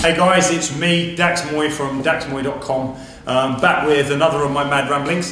Hey guys, it's me, Dax Moy from daxmoy.com, back with another of my mad ramblings.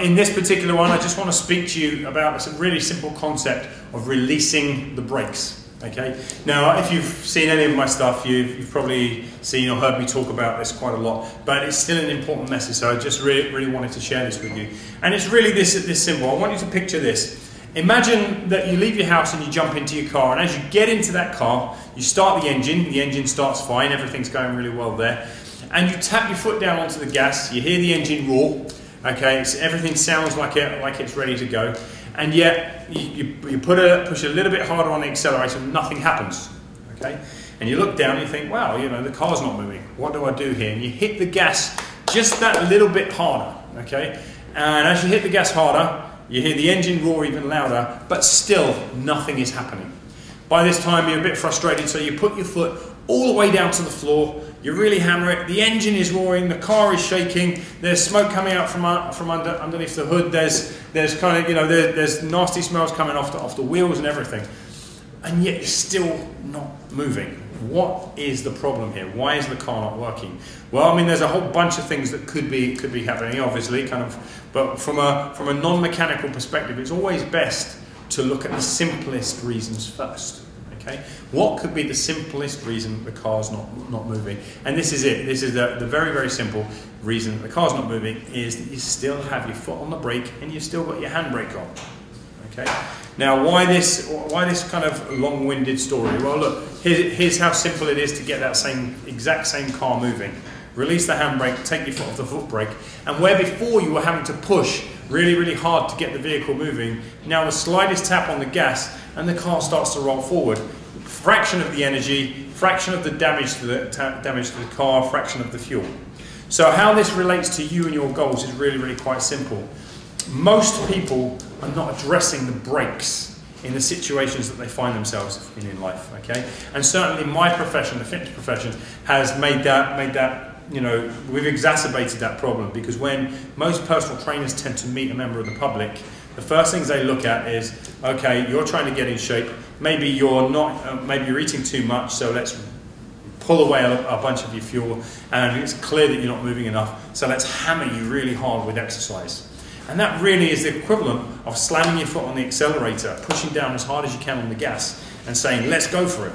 In this particular one, I just want to speak to you about a really simple concept of releasing the brakes. Okay. Now, if you've seen any of my stuff, you've probably seen or heard me talk about this quite a lot, but it's still an important message, so I just really wanted to share this with you. And it's really this simple. I want you to picture this. Imagine that you leave your house and you jump into your car, and as you get into that car, you start the engine starts fine, everything's going really well there, and you tap your foot down onto the gas, you hear the engine roar, okay, everything sounds like it's ready to go, and yet you push a little bit harder on the accelerator and nothing happens, okay, and you look down and you think, wow, you know, the car's not moving, what do I do here? And you hit the gas just that little bit harder, okay, and as you hit the gas harder, you hear the engine roar even louder, but still nothing is happening. By this time you're a bit frustrated, so you put your foot all the way down to the floor, you really hammer it, the engine is roaring, the car is shaking, there's smoke coming out from underneath the hood, there's kind of, you know, there's nasty smells coming off the wheels and everything, and yet you're still not moving. What is the problem here? Why is the car not working? Well, I mean, there's a whole bunch of things that could be happening, obviously, but from a non-mechanical perspective, it's always best to look at the simplest reasons first. Okay, what could be the simplest reason the car's not moving? And this is it. This is the very simple reason that the car's not moving is that you still have your foot on the brake and you've still got your handbrake on. Okay. Now, why this kind of long-winded story? Well, look, here's how simple it is to get that exact same car moving. Release the handbrake, take your foot off the foot brake, and where before you were having to push really hard to get the vehicle moving, now the slightest tap on the gas and the car starts to roll forward. Fraction of the energy, fraction of the damage to the car, fraction of the fuel. So how this relates to you and your goals is really quite simple. Most people are not addressing the brakes in the situations that they find themselves in life, okay? And certainly my profession, the fitness profession, has made that, you know, we've exacerbated that problem, because when most personal trainers tend to meet a member of the public, the first things they look at is, okay, you're trying to get in shape, maybe you're not, maybe you're eating too much, so let's pull away a bunch of your fuel, and it's clear that you're not moving enough, so let's hammer you really hard with exercise. And that really is the equivalent of slamming your foot on the accelerator, pushing down as hard as you can on the gas, and saying, let's go for it.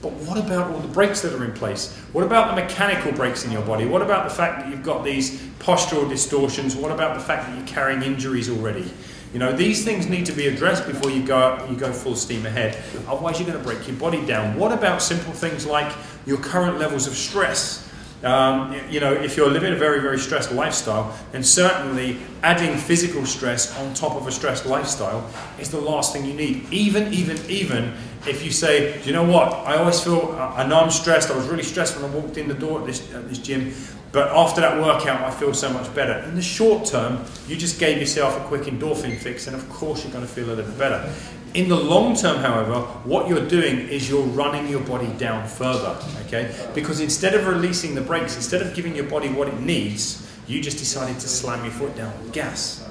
But what about all the brakes that are in place? What about the mechanical brakes in your body? What about the fact that you've got these postural distortions? What about the fact that you're carrying injuries already? You know, these things need to be addressed before you go full steam ahead. Otherwise, you're going to break your body down. What about simple things like your current levels of stress? You know, if you're living a very stressed lifestyle, then certainly adding physical stress on top of a stressed lifestyle is the last thing you need. Even if you say, do you know what, I always feel, I know I'm stressed, I was really stressed when I walked in the door at this gym, but after that workout I feel so much better. In the short term, you just gave yourself a quick endorphin fix, and of course you're going to feel a little better. In the long term, however, what you're doing is you're running your body down further, okay? Because instead of releasing the brakes, instead of giving your body what it needs, you just decided to slam your foot down on the gas,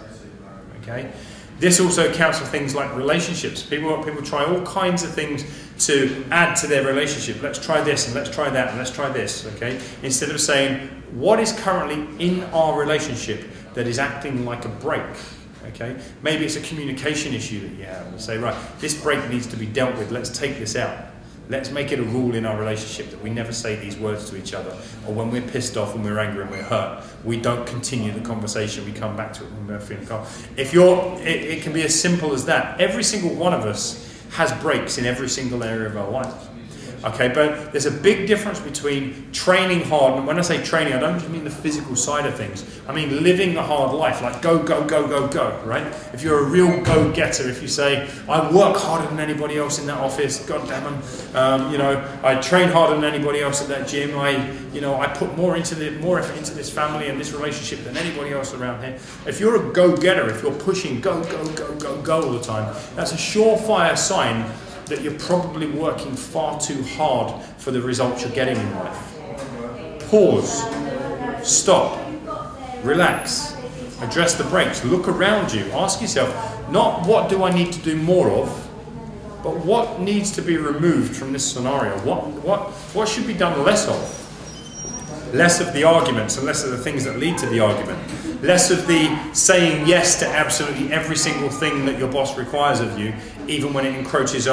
okay? This also counts for things like relationships. People try all kinds of things to add to their relationship. Let's try this, and let's try that, and let's try this, okay? Instead of saying, what is currently in our relationship that is acting like a brake? Okay, maybe it's a communication issue that you have. You say, right, this brake needs to be dealt with. Let's take this out. Let's make it a rule in our relationship that we never say these words to each other. Or when we're pissed off and we're angry and we're hurt, we don't continue the conversation. We come back to it when we're feeling calm. It can be as simple as that. Every single one of us has brakes in every single area of our life. Okay, but there's a big difference between training hard, and when I say training, I don't just mean the physical side of things. I mean living the hard life, like go, right? If you're a real go-getter, if you say, I work harder than anybody else in that office, God damn them, you know, I train harder than anybody else at that gym, I put more effort into this family and this relationship than anybody else around here. If you're a go-getter, if you're pushing go all the time, that's a surefire sign that you're probably working far too hard for the results you're getting in life. Pause, stop, relax, address the brakes, look around you, ask yourself, not what do I need to do more of, but what needs to be removed from this scenario? What should be done less of? less of the arguments and less of the things that lead to the argument, less of the saying yes to absolutely every single thing that your boss requires of you, even when it encroaches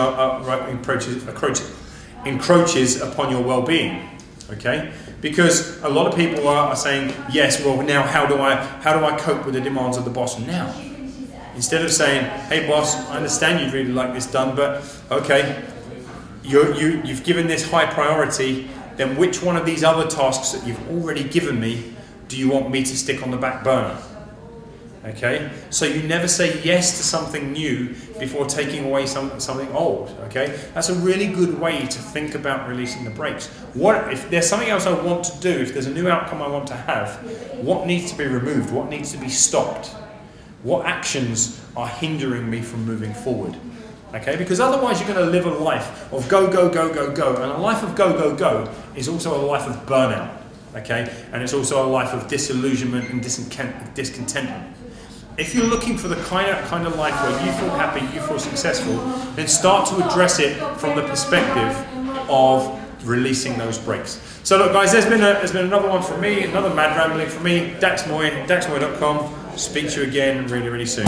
upon your well-being. Okay, because a lot of people are saying yes. Well, now how do I cope with the demands of the boss now? Instead of saying, hey boss, I understand you'd really like this done, but okay, you've given this high priority, then which one of these other tasks that you've already given me do you want me to stick on the back burner? Okay, so you never say yes to something new before taking away something old. Okay, that's a really good way to think about releasing the brakes. What if there's something else I want to do? If there's a new outcome I want to have, what needs to be removed? What needs to be stopped? What actions are hindering me from moving forward? Okay, because otherwise you're going to live a life of go, go, go, go, go, and a life of go, go, go is also a life of burnout. Okay, and it's also a life of disillusionment and discontentment. If you're looking for the kind of life where you feel happy, you feel successful, then start to address it from the perspective of releasing those brakes. So look guys, there's been another one from me, another mad rambling from me, Dax Moy, daxmoy.com. Speak to you again really, really soon.